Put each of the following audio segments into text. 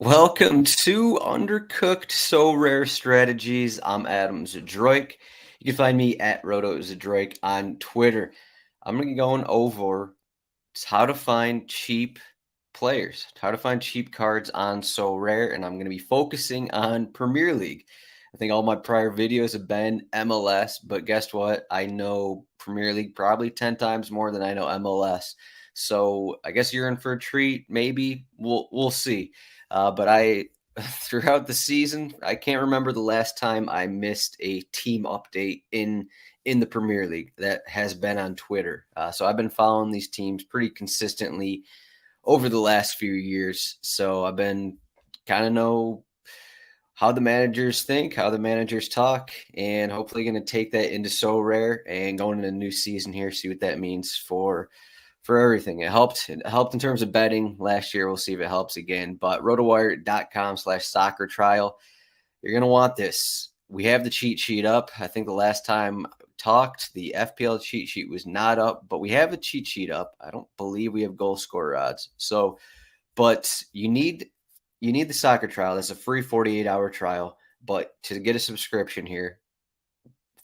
Welcome to Undercooked So Rare Strategies. I'm Adam Zdroik. You can find me at RotoZdroik on Twitter. I'm going to be going over how to find cheap players, how to find cheap cards on So Rare, and I'm going to be focusing on Premier League. I think all my prior videos have been MLS, but guess what? I know Premier League probably 10 times more than I know MLS. So I guess you're in for a treat. Maybe we'll see. But I throughout the season, I can't remember the last time I missed a team update in the Premier League that has been on Twitter. So I've been following these teams pretty consistently over the last few years. So I've been kind of know how the managers think, how the managers talk, and hopefully going to take that into So Rare and going into a new season here, see what that means for everything. It helped. It helped in terms of betting last year. We'll see if it helps again. But rotowire.com/soccer trial. You're going to want this. We have the cheat sheet up. I think the last time talked, the FPL cheat sheet was not up, but we have a cheat sheet up. I don't believe we have goal scorer odds. So, but you need the soccer trial. That's a free 48-hour trial. But to get a subscription here,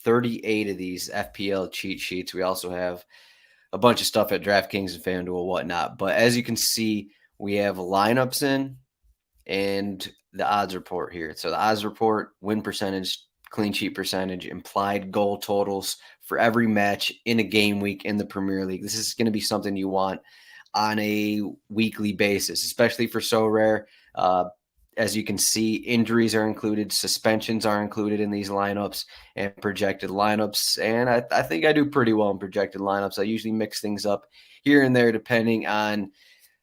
38 of these FPL cheat sheets. We also have a bunch of stuff at DraftKings and FanDuel, whatnot. But as you can see, we have lineups in and the odds report here. So the odds report, win percentage, clean sheet percentage, implied goal totals for every match in a game week in the Premier League. This is going to be something you want on a weekly basis, especially for So Rare. As you can see, injuries are included, suspensions are included in these lineups and projected lineups. And I think I do pretty well in projected lineups. I usually mix things up here and there depending on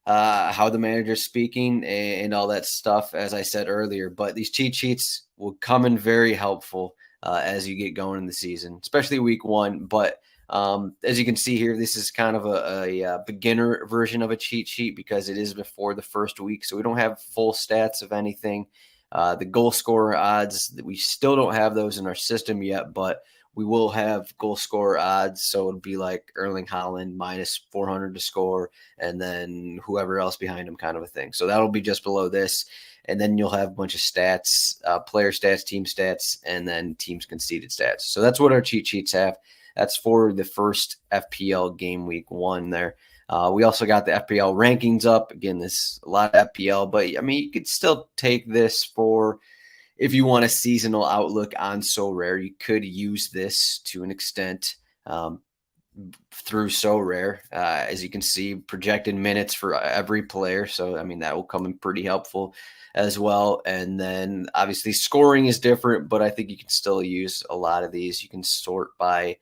how the manager's speaking and all that stuff, as I said earlier. But these cheat sheets will come in very helpful as you get going in the season, especially week one. But as you can see here, this is kind of a beginner version of a cheat sheet because it is before the first week. So we don't have full stats of anything. The goal scorer odds, we still don't have those in our system yet, but we will have goal scorer odds. So it'd be like Erling Haaland minus 400 to score, and then whoever else behind him, kind of a thing. So that'll be just below this. And then you'll have a bunch of stats, player stats, team stats, and then teams conceded stats. So that's what our cheat sheets have. That's for the first FPL game week one there. We also got the FPL rankings up. Again, this a lot of FPL, but I mean, you could still take this for if you want a seasonal outlook on So Rare. You could use this to an extent through So Rare. As you can see, projected minutes for every player. So, I mean, that will come in pretty helpful as well. And then obviously scoring is different, but I think you can still use a lot of these. You can sort by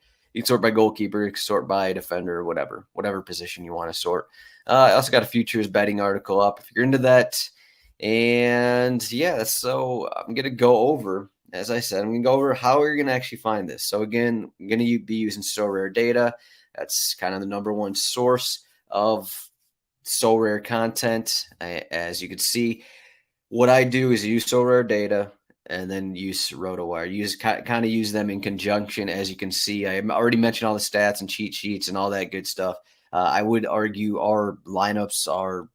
goalkeeper, you can sort by defender, whatever position you want to sort. I also got a futures betting article up if you're into that. And yeah, so I'm going to go over, as I said, I'm going to go over how you're going to actually find this. So again, I'm going to be using SorareData. That's kind of the number one source of So Rare content. As you can see, what I do is use SorareData and then use RotoWire. Kind of use them in conjunction. As you can see, I already mentioned all the stats and cheat sheets and all that good stuff. I would argue our lineups are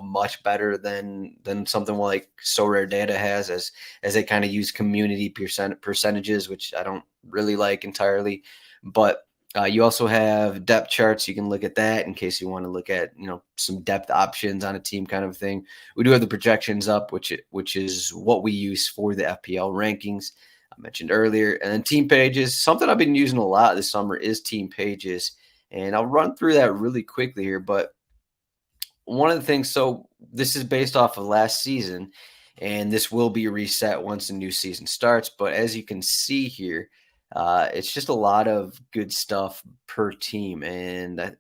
much better than something like SorareData has, as they kind of use community percentages, which I don't really like entirely. But you also have depth charts. You can look at that in case you want to look at some depth options on a team, kind of thing. We do have the projections up, which is what we use for the FPL rankings I mentioned earlier. And then team pages, something I've been using a lot this summer is team pages, and I'll run through that really quickly here. But one of the things, so this is based off of last season, and this will be reset once the new season starts. But as you can see here, it's just a lot of good stuff per team. And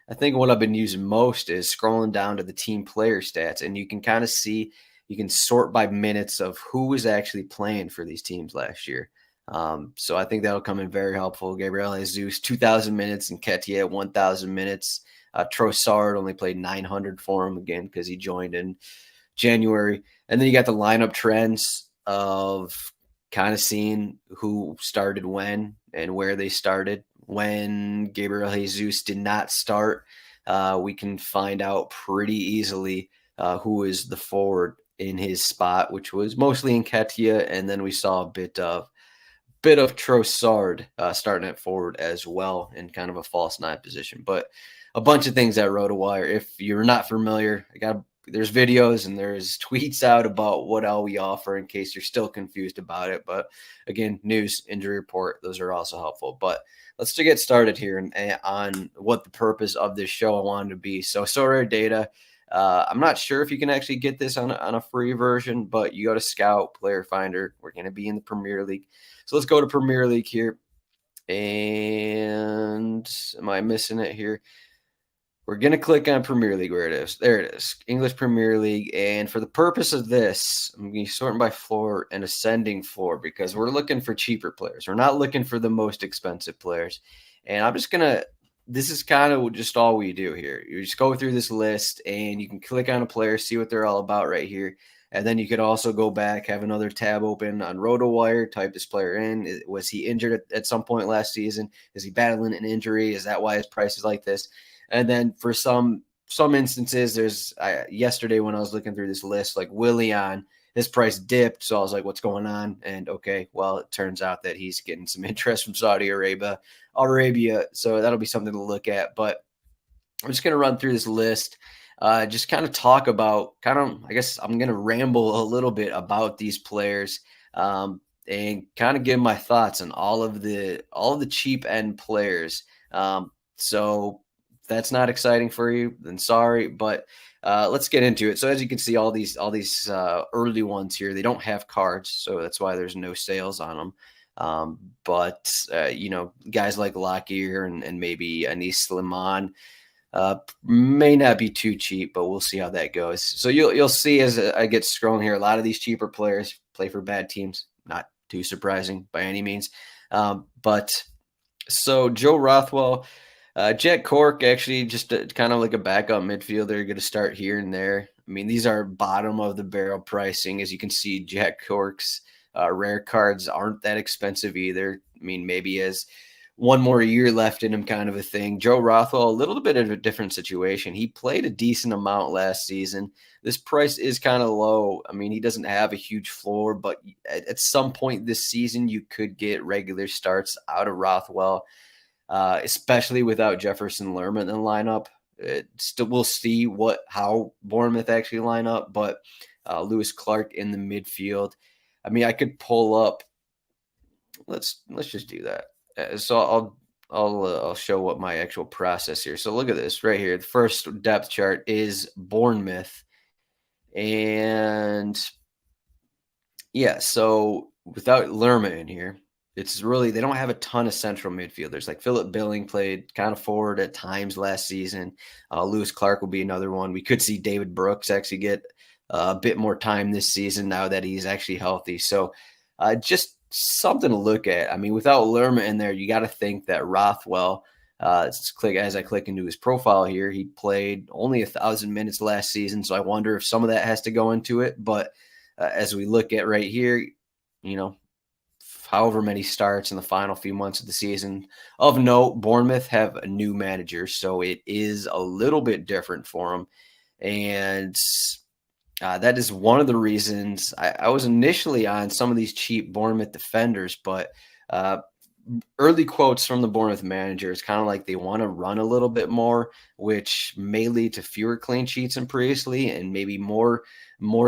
I think what I've been using most is scrolling down to the team player stats, and you can kind of see, you can sort by minutes of who was actually playing for these teams last year. So I think that'll come in very helpful. Gabriel Jesus, 2,000 minutes, and Ketia, 1,000 minutes. Trossard only played 900 for him again because he joined in January. And then you got the lineup trends of kind of seeing who started when and where they started. When Gabriel Jesus did not start, we can find out pretty easily who is the forward in his spot, which was mostly Nketiah, and then we saw a bit of Trossard starting at forward as well in kind of a false nine position. But a bunch of things at RotoWire. If you're not familiar, there's videos and there's tweets out about what all we offer in case you're still confused about it. But again, news, injury report, those are also helpful. But let's just get started here on what the purpose of this show I wanted to be. So SorareData. I'm not sure if you can actually get this on a free version, but you go to Scout, Player Finder. We're going to be in the Premier League. So let's go to Premier League here. And am I missing it here? We're going to click on Premier League where it is. There it is, English Premier League. And for the purpose of this, I'm going to sort them by floor and ascending floor because we're looking for cheaper players. We're not looking for the most expensive players. And I'm just going to, this is kind of just all we do here. You just go through this list and you can click on a player, see what they're all about right here. And then you could also go back, have another tab open on RotoWire, type this player in. Was he injured at some point last season? Is he battling an injury? Is that why his price is like this? And then for some instances, there's yesterday when I was looking through this list, like Willian, his price dipped. So I was like, what's going on? And okay, well, it turns out that he's getting some interest from Saudi Arabia. So that'll be something to look at. But I'm just going to run through this list. Just kind of talk about I guess I'm going to ramble a little bit about these players and kind of give my thoughts on all of the cheap end players. So if that's not exciting for you, then sorry, but let's get into it. So as you can see, all these early ones here, they don't have cards, so that's why there's no sales on them. But guys like Lockyer and maybe Anis Slimani may not be too cheap, but we'll see how that goes. So you'll see as I get scrolling here, a lot of these cheaper players play for bad teams. Not too surprising by any means. But so Joe Rothwell, Jack Cork, actually just kind of like a backup midfielder, going to start here and there. I mean, these are bottom of the barrel pricing. As you can see, Jack Cork's rare cards aren't that expensive either. I mean, maybe as one more year left in him kind of a thing. Joe Rothwell, a little bit of a different situation. He played a decent amount last season. This price is kind of low. I mean, he doesn't have a huge floor, but at some point this season, you could get regular starts out of Rothwell, especially without Jefferson Lerma in the lineup. We'll see how Bournemouth actually line up, but Lewis Clark in the midfield. I mean, I could pull up. Let's just do that. So I'll show what my actual process here. So look at this right here. The first depth chart is Bournemouth. And yeah, so without Lerma in here, it's really, they don't have a ton of central midfielders. Like Philip Billing played kind of forward at times last season. Lewis Clark will be another one. We could see David Brooks actually get a bit more time this season now that he's actually healthy. So just something to look at. I mean, without Lerma in there, you got to think that Rothwell, as I click into his profile here, he played only 1,000 minutes last season. So I wonder if some of that has to go into it. But as we look at right here, however many starts in the final few months of the season. Of note, Bournemouth have a new manager, so it is a little bit different for them. And that is one of the reasons I was initially on some of these cheap Bournemouth defenders, but early quotes from the Bournemouth manager is kind of like they want to run a little bit more, which may lead to fewer clean sheets than previously, and maybe more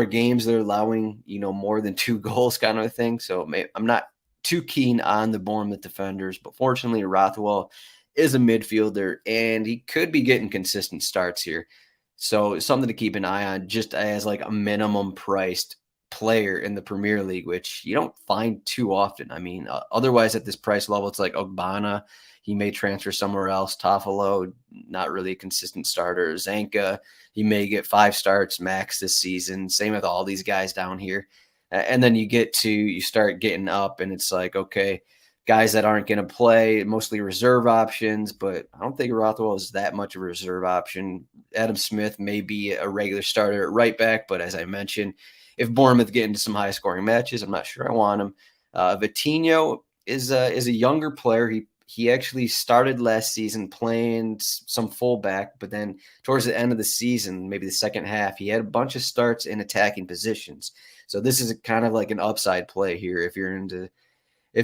games they're allowing, more than 2 goals kind of a thing. So I'm not too keen on the Bournemouth defenders, but fortunately Rothwell is a midfielder and he could be getting consistent starts here. So something to keep an eye on just as like a minimum priced player in the Premier League, which you don't find too often. I mean, otherwise at this price level, it's like Ogbonna, he may transfer somewhere else. Toffolo, not really a consistent starter. Zanka, he may get 5 starts max this season. Same with all these guys down here. And then you start getting up and it's like, okay, guys that aren't going to play, mostly reserve options, but I don't think Rothwell is that much of a reserve option. Adam Smith may be a regular starter at right back, but as I mentioned, if Bournemouth get into some high-scoring matches, I'm not sure I want him. Vitinho is a younger player. he actually started last season playing some fullback, but then towards the end of the season, maybe the second half, he had a bunch of starts in attacking positions. So this is kind of like an upside play here if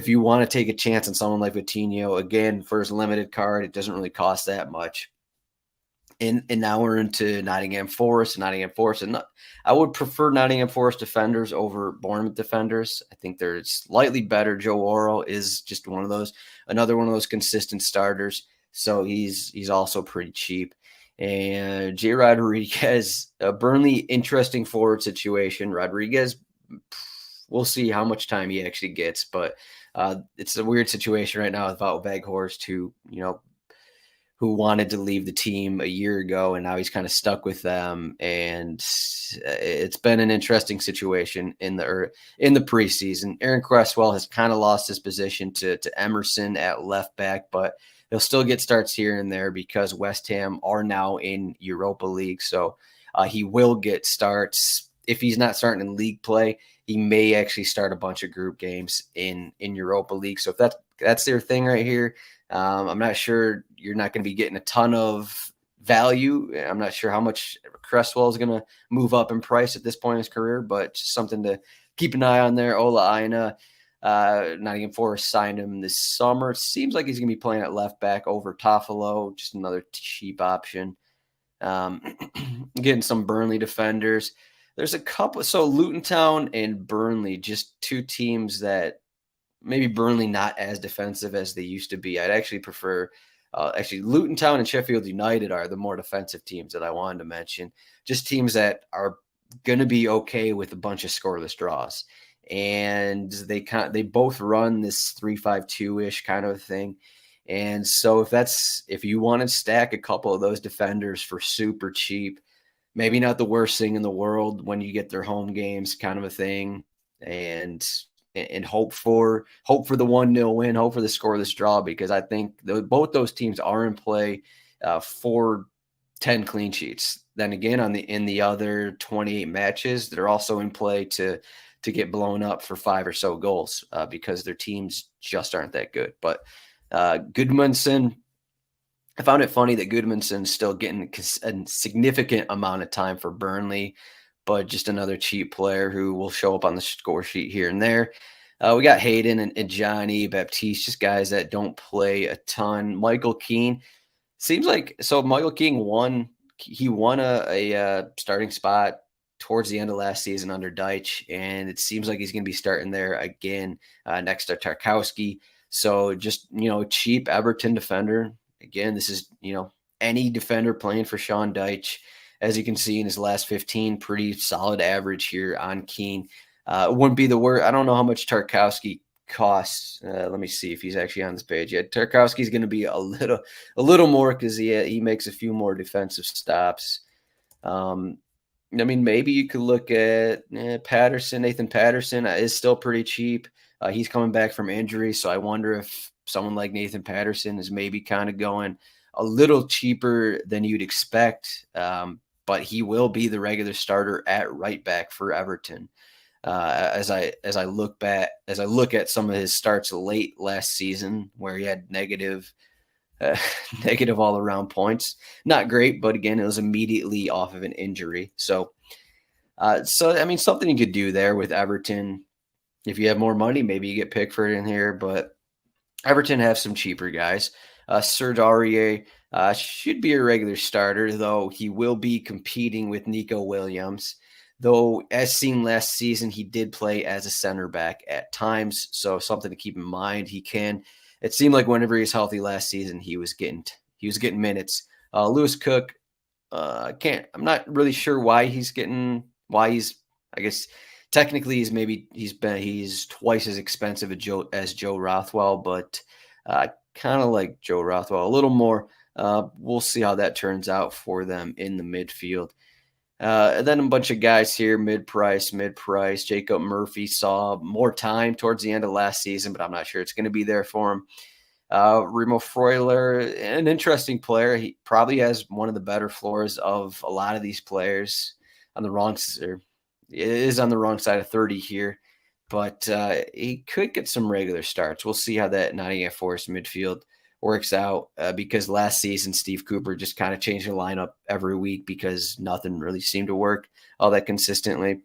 you want to take a chance on someone like Vitinho. Again, for his limited card, it doesn't really cost that much. And now we're into Nottingham Forest. And I would prefer Nottingham Forest defenders over Bournemouth defenders. I think they're slightly better. Joe Worrell is just another one of those consistent starters. So he's also pretty cheap. And Jay Rodriguez, a Burnley, interesting forward situation. Rodriguez, we'll see how much time he actually gets, but it's a weird situation right now with Wout Weghorst, who wanted to leave the team a year ago, and now he's kind of stuck with them. And it's been an interesting situation in the preseason. Aaron Cresswell has kind of lost his position to Emerson at left back, but he'll still get starts here and there because West Ham are now in Europa League. So he will get starts. If he's not starting in league play, he may actually start a bunch of group games in Europa League. So if that's their thing right here, I'm not sure. You're not going to be getting a ton of value. I'm not sure how much Cresswell is going to move up in price at this point in his career, but just something to keep an eye on there. Ola Aina, Nottingham Forest signed him this summer. It seems like he's going to be playing at left back over Toffolo, just another cheap option. Getting some Burnley defenders. There's a couple. So Luton Town and Burnley, just two teams that maybe Burnley not as defensive as they used to be. I'd actually prefer Luton Town and Sheffield United are the more defensive teams that I wanted to mention. Just teams that are going to be okay with a bunch of scoreless draws. And they both run this 3-5-2-ish kind of thing. And so if you want to stack a couple of those defenders for super cheap, maybe not the worst thing in the world when you get their home games kind of a thing, and hope for the 1-0 win, hope for the scoreless draw, because I think both those teams are in play for 10 clean sheets. Then again, in the other 28 matches, they're also in play to get blown up for 5 or so goals because their teams just aren't that good. But Goodmanson, I found it funny that Goodmanson's still getting a significant amount of time for Burnley, but just another cheap player who will show up on the score sheet here and there. We got Hayden and Johnny Baptiste, just guys that don't play a ton. Michael Keane, seems like, so Michael Keane won a starting spot towards the end of last season under Deitch, and it seems like he's going to be starting there again next to Tarkowski. So just, cheap Everton defender. Again, this is, any defender playing for Sean Deitch. As you can see in his last 15, pretty solid average here on Keane. It wouldn't be the worst. I don't know how much Tarkowski costs. Let me see if he's actually on this page yet. Tarkowski's going to be a little more because he makes a few more defensive stops. Maybe you could look at Patterson. Nathan Patterson is still pretty cheap. He's coming back from injury, so I wonder if someone like Nathan Patterson is maybe kind of going a little cheaper than you'd expect, but he will be the regular starter at right back for Everton. As I look at some of his starts late last season, where he had negative all around points, not great, but again, it was immediately off of an injury. So something you could do there with Everton. If you have more money, maybe you get Pickford in here, but Everton have some cheaper guys. Sorare should be a regular starter, though he will be competing with Nico Williams. Though, as seen last season, he did play as a center back at times, so something to keep in mind. It seemed like whenever he was healthy last season, he was getting minutes. Lewis Cook, I'm not really sure why he's, I guess technically he's twice as expensive as Joe Rothwell, but kind of like Joe Rothwell a little more. We'll see how that turns out for them in the midfield. And then a bunch of guys here, mid-price. Jacob Murphy saw more time towards the end of last season, but I'm not sure it's going to be there for him. Remo Freuler, an interesting player. He probably has one of the better floors of a lot of these players. It is on the wrong side of 30 here, but he could get some regular starts. We'll see how that Nottingham Forest midfield works out because last season Steve Cooper just kind of changed the lineup every week because nothing really seemed to work all that consistently.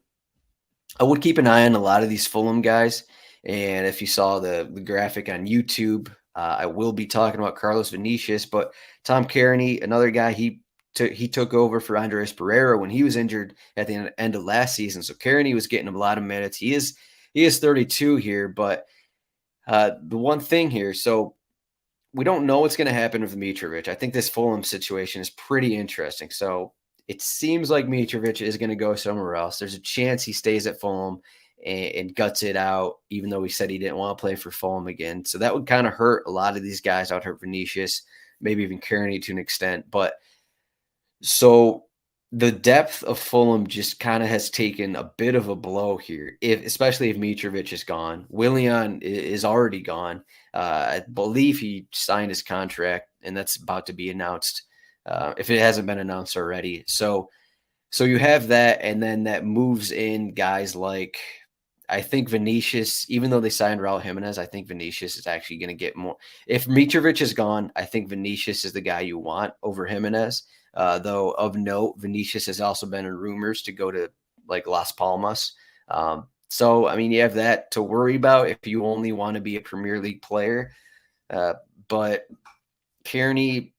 I would keep an eye on a lot of these Fulham guys. And if you saw the graphic on YouTube, I will be talking about Carlos Vinicius, but Tom Kearney, another guy, he took over for Andres Pereira when he was injured at the end of last season. So Kearney was getting a lot of minutes. He is 32 here, but the one thing here, so we don't know what's going to happen with Mitrovic. I think this Fulham situation is pretty interesting. So it seems like Mitrovic is going to go somewhere else. There's a chance he stays at Fulham and guts it out, even though he said he didn't want to play for Fulham again. So that would kind of hurt a lot of these guys. I would hurt Vinicius, maybe even Kearney to an extent. But so the depth of Fulham just kind of has taken a bit of a blow here, especially if Mitrovic is gone. Willian is already gone. I believe he signed his contract, and that's about to be announced if it hasn't been announced already. So you have that, and then that moves in guys like, I think Vinicius, even though they signed Raul Jimenez, I think Vinicius is actually going to get more. If Mitrovic is gone, I think Vinicius is the guy you want over Jimenez. Though of note, Vinicius has also been in rumors to go to like Las Palmas. So, I mean, you have that to worry about if you only want to be a Premier League player. But Kearney,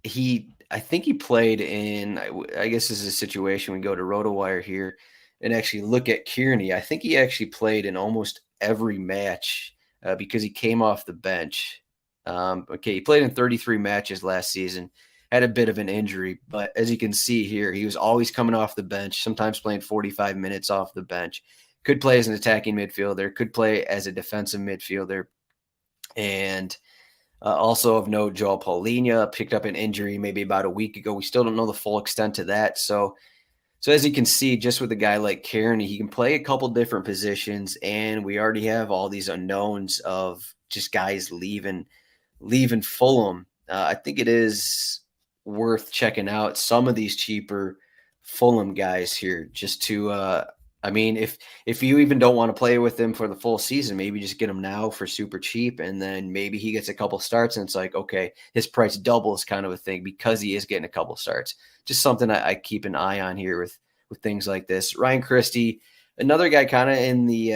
I think he played in, I guess this is a situation we go to RotoWire here and actually look at Kearney. I think he actually played in almost every match because he came off the bench. He played in 33 matches last season, had a bit of an injury, but as you can see here, he was always coming off the bench, sometimes playing 45 minutes off the bench. Could play as an attacking midfielder, could play as a defensive midfielder. And also of note, Joel Paulinho picked up an injury maybe about a week ago. We still don't know the full extent of that. So as you can see, just with a guy like Kearney, he can play a couple different positions, and we already have all these unknowns of just guys leaving Fulham. I think it is worth checking out some of these cheaper Fulham guys here just to I mean, if you even don't want to play with him for the full season, maybe just get him now for super cheap, and then maybe he gets a couple starts, and it's like, okay, his price doubles kind of a thing because he is getting a couple starts. Just something I keep an eye on here with things like this. Ryan Christie, another guy kind of in the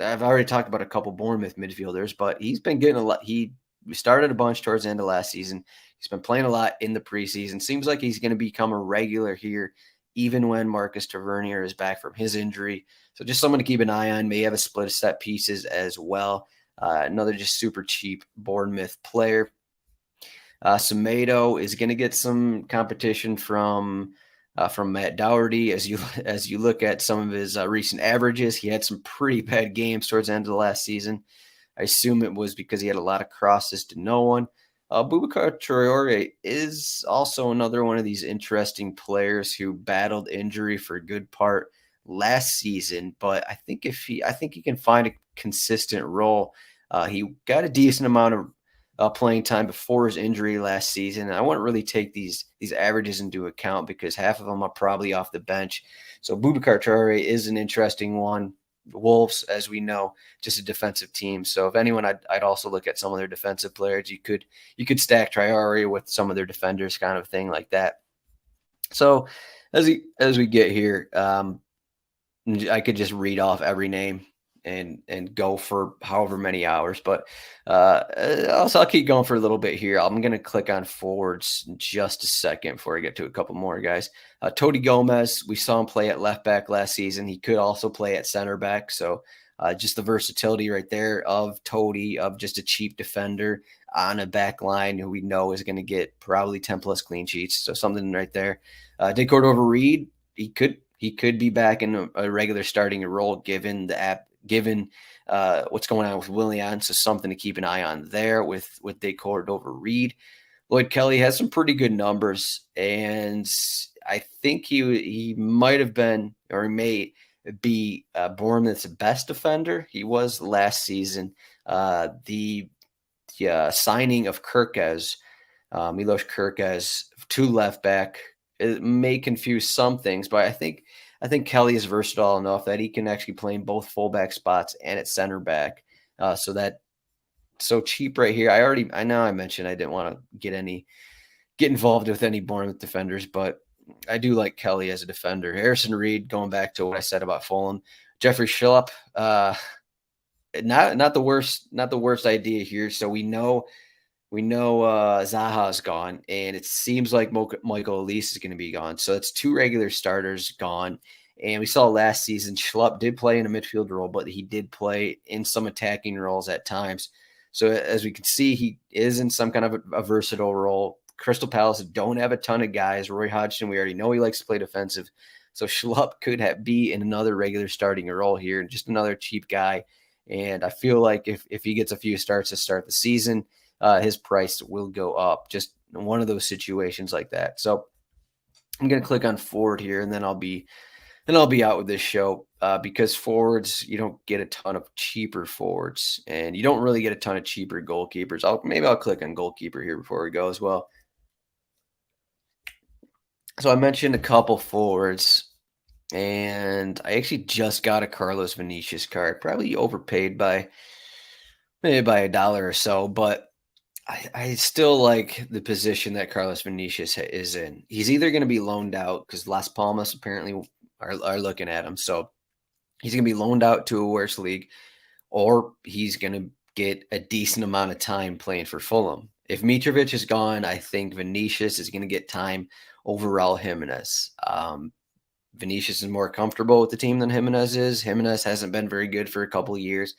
I've already talked about a couple Bournemouth midfielders, but he's been getting a lot. He started a bunch towards the end of last season. He's been playing a lot in the preseason. Seems like he's going to become a regular here even when Marcus Tavernier is back from his injury. So just someone to keep an eye on. May have a split of set pieces as well. Another just super cheap Bournemouth player. Semedo is going to get some competition from Matt Doherty. As you look at some of his recent averages, he had some pretty bad games towards the end of the last season. I assume it was because he had a lot of crosses to no one. Boubacar Traore is also another one of these interesting players who battled injury for a good part last season, but I think he can find a consistent role. He got a decent amount of playing time before his injury last season. And I wouldn't really take these averages into account because half of them are probably off the bench. So Boubacar Traore is an interesting one. Wolves, as we know, just a defensive team. So if anyone, I'd also look at some of their defensive players. You could stack Traore with some of their defenders, kind of thing like that. So as we get here, I could just read off every name and go for however many hours, but I'll keep going for a little bit here. I'm going to click on forwards in just a second before I get to a couple more guys. Toti Gomez, we saw him play at left back last season. He could also play at center back. So just the versatility right there of Toti, of just a cheap defender on a back line who we know is going to get probably 10 plus clean sheets. So something right there. De Cordova-Reid, he could be back in a regular starting role given what's going on with Willian. So something to keep an eye on there with De Cordova-Reid. Lloyd Kelly has some pretty good numbers, and I think he might have been, or he may be Bournemouth's best defender. He was last season. The signing of Milos Kirkes to left back, it may confuse some things, but I think I think Kelly is versatile enough that he can actually play in both fullback spots and at center back. So cheap right here. I know I mentioned I didn't want to get involved with any Bournemouth defenders, but I do like Kelly as a defender. Harrison Reed, going back to what I said about Fulham, Jeffrey Schlupp, not the worst idea here. So we know Zaha's gone, and it seems like Michael Elise is going to be gone. So it's two regular starters gone. And we saw last season Schlupp did play in a midfield role, but he did play in some attacking roles at times. So as we can see, he is in some kind of a versatile role. Crystal Palace don't have a ton of guys. Roy Hodgson, we already know he likes to play defensive. So Schlupp could be in another regular starting role here, and just another cheap guy. And I feel like if he gets a few starts to start the season, his price will go up. Just one of those situations like that. So I'm going to click on forward here, and then I'll be out with this show because forwards, you don't get a ton of cheaper forwards, and you don't really get a ton of cheaper goalkeepers. Maybe I'll click on goalkeeper here before we go as well. So I mentioned a couple forwards, and I actually just got a Carlos Vinicius card, probably overpaid by maybe by $1 or so, but I still like the position that Carlos Vinicius is in. He's either going to be loaned out because Las Palmas apparently are looking at him. So he's going to be loaned out to a worse league, or he's going to get a decent amount of time playing for Fulham. If Mitrovic is gone, I think Vinicius is going to get time over Raul Jimenez. Vinicius is more comfortable with the team than Jimenez is. Jimenez hasn't been very good for a couple of years.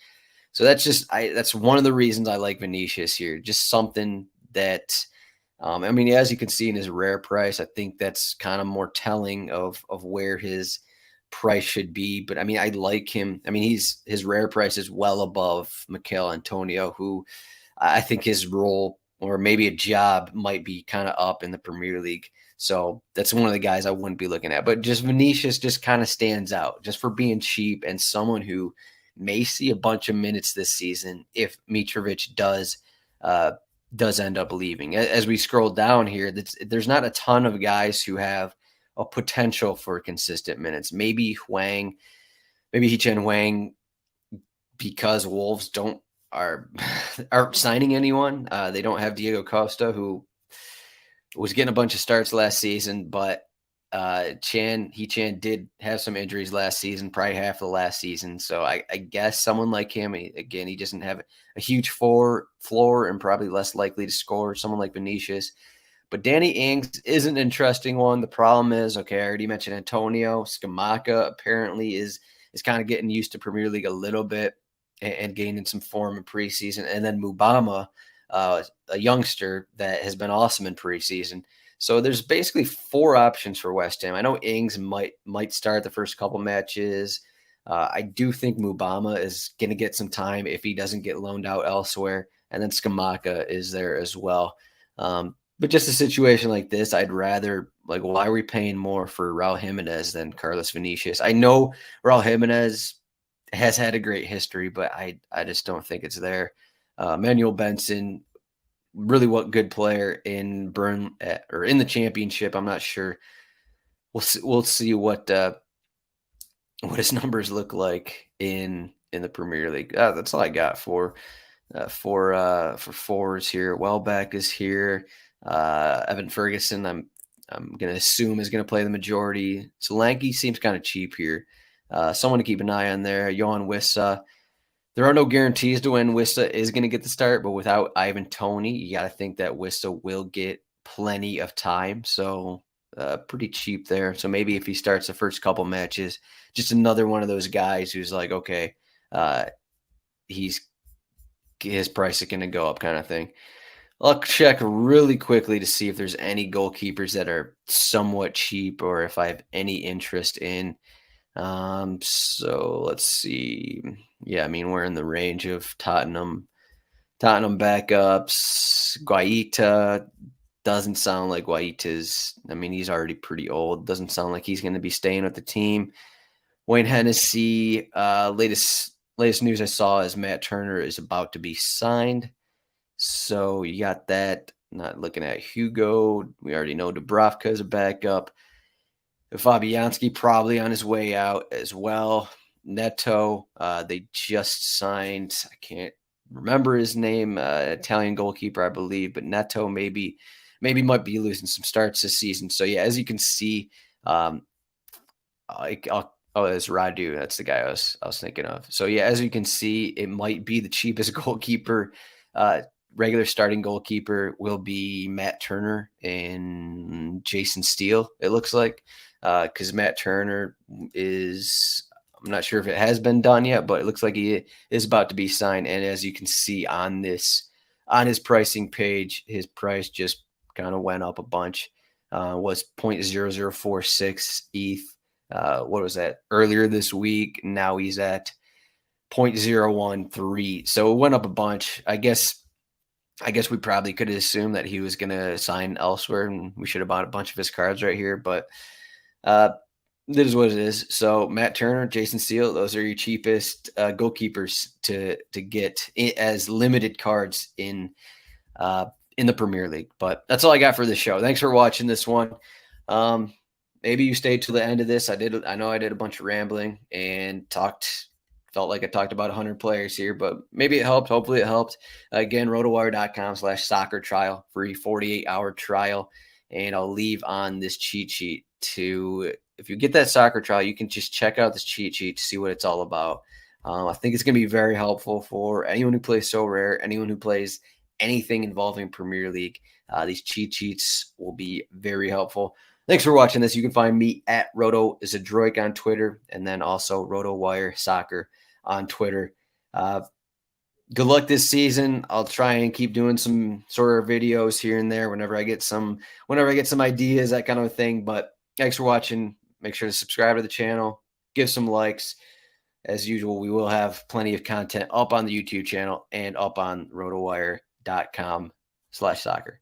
So that's one of the reasons I like Vinicius here. Just something that, as you can see in his rare price, I think that's kind of more telling of where his price should be. But I like him. His rare price is well above Mikel Antonio, who I think his role or maybe a job might be kind of up in the Premier League. So that's one of the guys I wouldn't be looking at. But just Vinicius just kind of stands out just for being cheap and someone who may see a bunch of minutes this season if Mitrovic does end up leaving. As we scroll down here, there's not a ton of guys who have a potential for consistent minutes. Maybe Hee-Chan Hwang, because Wolves aren't signing anyone. They don't have Diego Costa, who was getting a bunch of starts last season, but Hee-Chan did have some injuries last season, probably half the last season. So I guess someone like him, he doesn't have a huge floor and probably less likely to score. Someone like Vinicius. But Danny Ings is an interesting one. The problem is, I already mentioned Antonio. Scamacca apparently is kind of getting used to Premier League a little bit and gaining some form in preseason. And then Mubama, a youngster that has been awesome in preseason. So there's basically 4 options for West Ham. I know Ings might start the first couple matches. I do think Mubama is going to get some time if he doesn't get loaned out elsewhere. And then Scamacca is there as well. But just a situation like this, I'd rather, why are we paying more for Raul Jimenez than Carlos Vinicius? I know Raul Jimenez has had a great history, but I just don't think it's there. Manuel Benson, really good player in in the Championship. I'm not sure. We'll see what his numbers look like in the Premier League. That's all I got for forwards here. Welbeck is here. Evan Ferguson, I'm going to assume is going to play the majority. Solanke seems kind of cheap here. Someone to keep an eye on there. Johan Wissa. There are no guarantees to when Wissa is going to get the start, but without Ivan Toney, you got to think that Wissa will get plenty of time. So pretty cheap there. So maybe if he starts the first couple matches, just another one of those guys who's like, okay, his price is going to go up kind of thing. I'll check really quickly to see if there's any goalkeepers that are somewhat cheap or if I have any interest in. So let's see. Yeah, we're in the range of Tottenham backups. Guaita doesn't sound like Guaita's. He's already pretty old. Doesn't sound like he's going to be staying with the team. Wayne Hennessy, latest news I saw is Matt Turner is about to be signed. So you got that. Not looking at Hugo. We already know Dubravka is a backup. Fabianski probably on his way out as well. Neto, they just signed, I can't remember his name, Italian goalkeeper, I believe, but Neto maybe might be losing some starts this season. So yeah, as you can see, um, it's Radu. That's the guy I was thinking of. So yeah, as you can see, it might be the cheapest goalkeeper. Regular starting goalkeeper will be Matt Turner and Jason Steele. It looks like because Matt Turner is. I'm not sure if it has been done yet, but it looks like he is about to be signed. And as you can see on his pricing page, his price just kind of went up a bunch. Was 0.0046 ETH. What was that earlier this week? Now he's at 0.013. So it went up a bunch. I guess we probably could have assumed that he was going to sign elsewhere, and we should have bought a bunch of his cards right here. But this is what it is. So Matt Turner, Jason Steele, those are your cheapest goalkeepers to get as limited cards in the Premier League. But that's all I got for this show. Thanks for watching this one. Maybe you stayed to the end of this. I know I did a bunch of rambling and felt like I talked about 100 players here, but maybe it helped. Hopefully it helped. Again, rotowire.com/soccer trial, free 48-hour trial. And I'll leave on this cheat sheet if you get that soccer trial, you can just check out this cheat sheet to see what it's all about. I think it's going to be very helpful for anyone who plays Sorare, anyone who plays anything involving Premier League. These cheat sheets will be very helpful. Thanks for watching this. You can find me at RotoZdroik on Twitter, and then also RotoWire Soccer on Twitter. Good luck this season. I'll try and keep doing some sort of videos here and there whenever I get some ideas, that kind of thing. But thanks for watching. Make sure to subscribe to the channel, give some likes. As usual, we will have plenty of content up on the YouTube channel and up on rotowire.com/soccer.